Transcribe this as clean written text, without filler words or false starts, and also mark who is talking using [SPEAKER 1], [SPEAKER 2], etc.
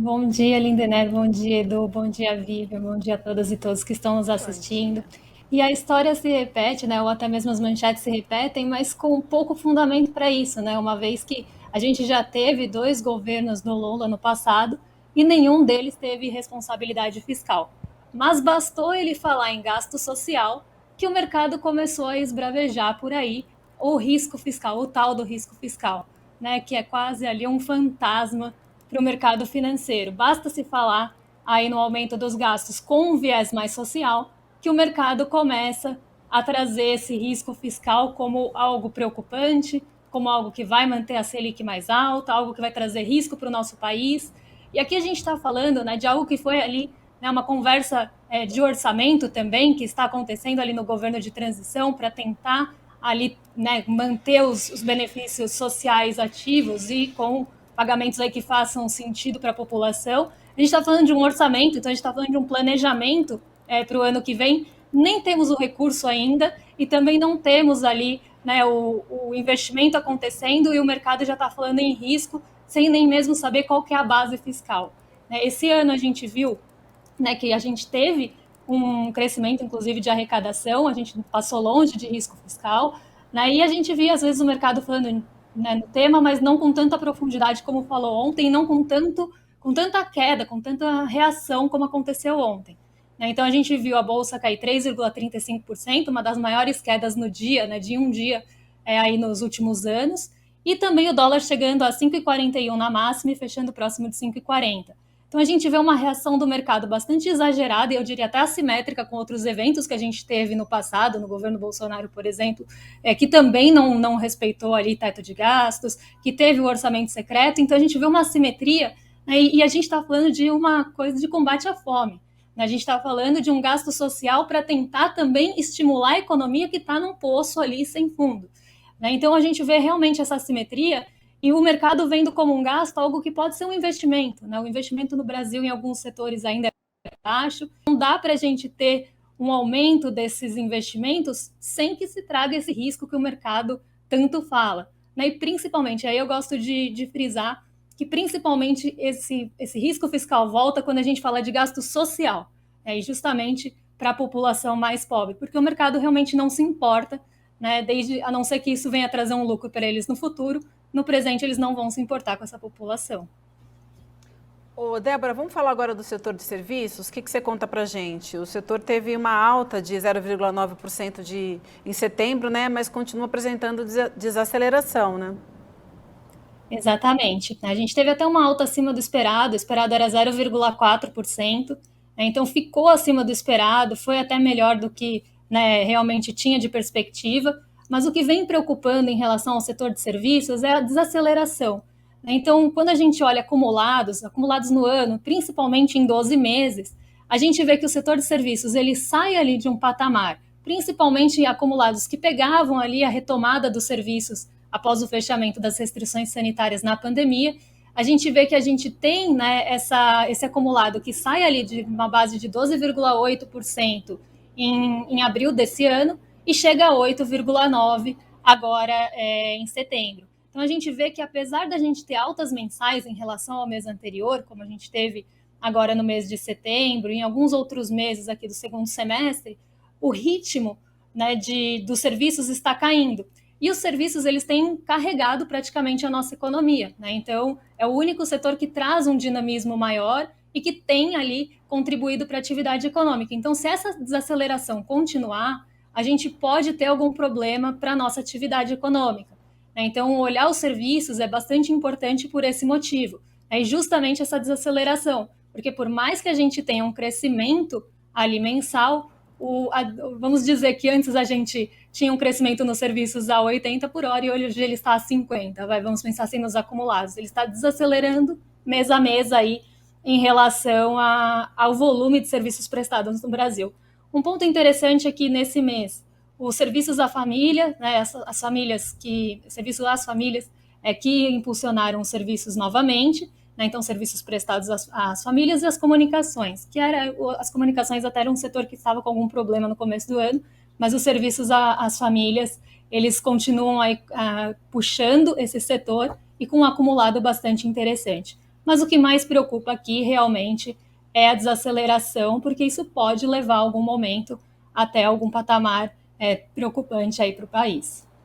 [SPEAKER 1] Bom dia, Lindenberg. Bom dia, Edu. Bom dia, Vivian. Bom dia a todas e todos que estão nos
[SPEAKER 2] Bom
[SPEAKER 1] assistindo.
[SPEAKER 2] dia.
[SPEAKER 1] E a história se repete, né? Ou até mesmo as manchetes se repetem, mas com pouco fundamento para isso, né? Uma vez que a gente já teve dois governos do Lula no passado e nenhum deles teve responsabilidade fiscal. Mas bastou ele falar em gasto social que o mercado começou a esbravejar por aí o risco fiscal, o tal do risco fiscal, né? Que é quase ali um fantasma para o mercado financeiro. Basta se falar aí no aumento dos gastos com um viés mais social, que o mercado começa a trazer esse risco fiscal como algo preocupante, como algo que vai manter a Selic mais alta, algo que vai trazer risco para o nosso país. E aqui a gente está falando, né, de algo que foi ali, né, uma conversa de orçamento também que está acontecendo ali no governo de transição para tentar ali, né, manter os benefícios sociais ativos e com pagamentos aí que façam sentido para a população. A gente está falando de um orçamento, então a gente está falando de um planejamento para o ano que vem. Nem temos o recurso ainda e também não temos ali, né, o investimento acontecendo e o mercado já está falando em risco sem nem mesmo saber qual que é a base fiscal. Esse ano a gente viu, né, que a gente teve um crescimento, inclusive, de arrecadação, a gente passou longe de risco fiscal, né, e a gente via, às vezes, o mercado falando, né, no tema, mas não com tanta profundidade como falou ontem, não com tanta queda, com tanta reação como aconteceu ontem. Né. Então, a gente viu a Bolsa cair 3,35%, uma das maiores quedas no dia, né, de um dia aí nos últimos anos, e também o dólar chegando a 5,41 na máxima e fechando próximo de 5,40. Então a gente vê uma reação do mercado bastante exagerada e eu diria até assimétrica com outros eventos que a gente teve no passado, no governo Bolsonaro, por exemplo, que também não respeitou ali teto de gastos, que teve o orçamento secreto. Então a gente vê uma assimetria, né, e a gente está falando de uma coisa de combate à fome. Né, a gente está falando de um gasto social para tentar também estimular a economia que está num poço ali sem fundo. Né? Então a gente vê realmente essa assimetria e o mercado vendo como um gasto algo que pode ser um investimento. Né? O investimento no Brasil em alguns setores ainda é baixo. Não dá para a gente ter um aumento desses investimentos sem que se traga esse risco que o mercado tanto fala. Né? E principalmente, aí eu gosto de frisar que principalmente esse risco fiscal volta quando a gente fala de gasto social, né? E justamente para a população mais pobre, porque o mercado realmente não se importa, né? Desde a não ser que isso venha trazer um lucro para eles no futuro, no presente eles não vão se importar com essa população.
[SPEAKER 2] Ô, Débora, vamos falar agora do setor de serviços? O que você conta para gente? O setor teve uma alta de 0,9% em setembro, né? Mas continua apresentando desaceleração, né?
[SPEAKER 1] Exatamente. A gente teve até uma alta acima do esperado, o esperado era 0,4%, né? Então ficou acima do esperado, foi até melhor do que, né, realmente tinha de perspectiva, mas o que vem preocupando em relação ao setor de serviços é a desaceleração. Né? Então, quando a gente olha acumulados no ano, principalmente em 12 meses, a gente vê que o setor de serviços ele sai ali de um patamar, principalmente acumulados que pegavam ali a retomada dos serviços após o fechamento das restrições sanitárias na pandemia, a gente vê que a gente tem, né, esse acumulado que sai ali de uma base de 12,8% em abril desse ano e chega a 8,9% agora em setembro. Então a gente vê que apesar da gente ter altas mensais em relação ao mês anterior, como a gente teve agora no mês de setembro, em alguns outros meses aqui do segundo semestre, o ritmo, né, dos serviços está caindo. E os serviços eles têm carregado praticamente a nossa economia, né? Então é o único setor que traz um dinamismo maior e que tem ali contribuído para a atividade econômica. Então, se essa desaceleração continuar, a gente pode ter algum problema para a nossa atividade econômica. Né? Então, olhar os serviços é bastante importante por esse motivo. É justamente essa desaceleração, porque por mais que a gente tenha um crescimento ali mensal, vamos dizer que antes a gente tinha um crescimento nos serviços a 80 por hora e hoje ele está a 50. Vamos pensar assim nos acumulados. Ele está desacelerando mês a mês aí em relação ao volume de serviços prestados no Brasil. Um ponto interessante é que nesse mês, os serviços à família, né, as famílias serviços às famílias que impulsionaram os serviços novamente, né, então serviços prestados às famílias e às comunicações, as comunicações até era um setor que estava com algum problema no começo do ano, mas os serviços às famílias, eles continuam aí, puxando esse setor e com um acumulado bastante interessante. mas o que mais preocupa aqui realmente é a desaceleração, porque isso pode levar algum momento até algum patamar preocupante aí para o país.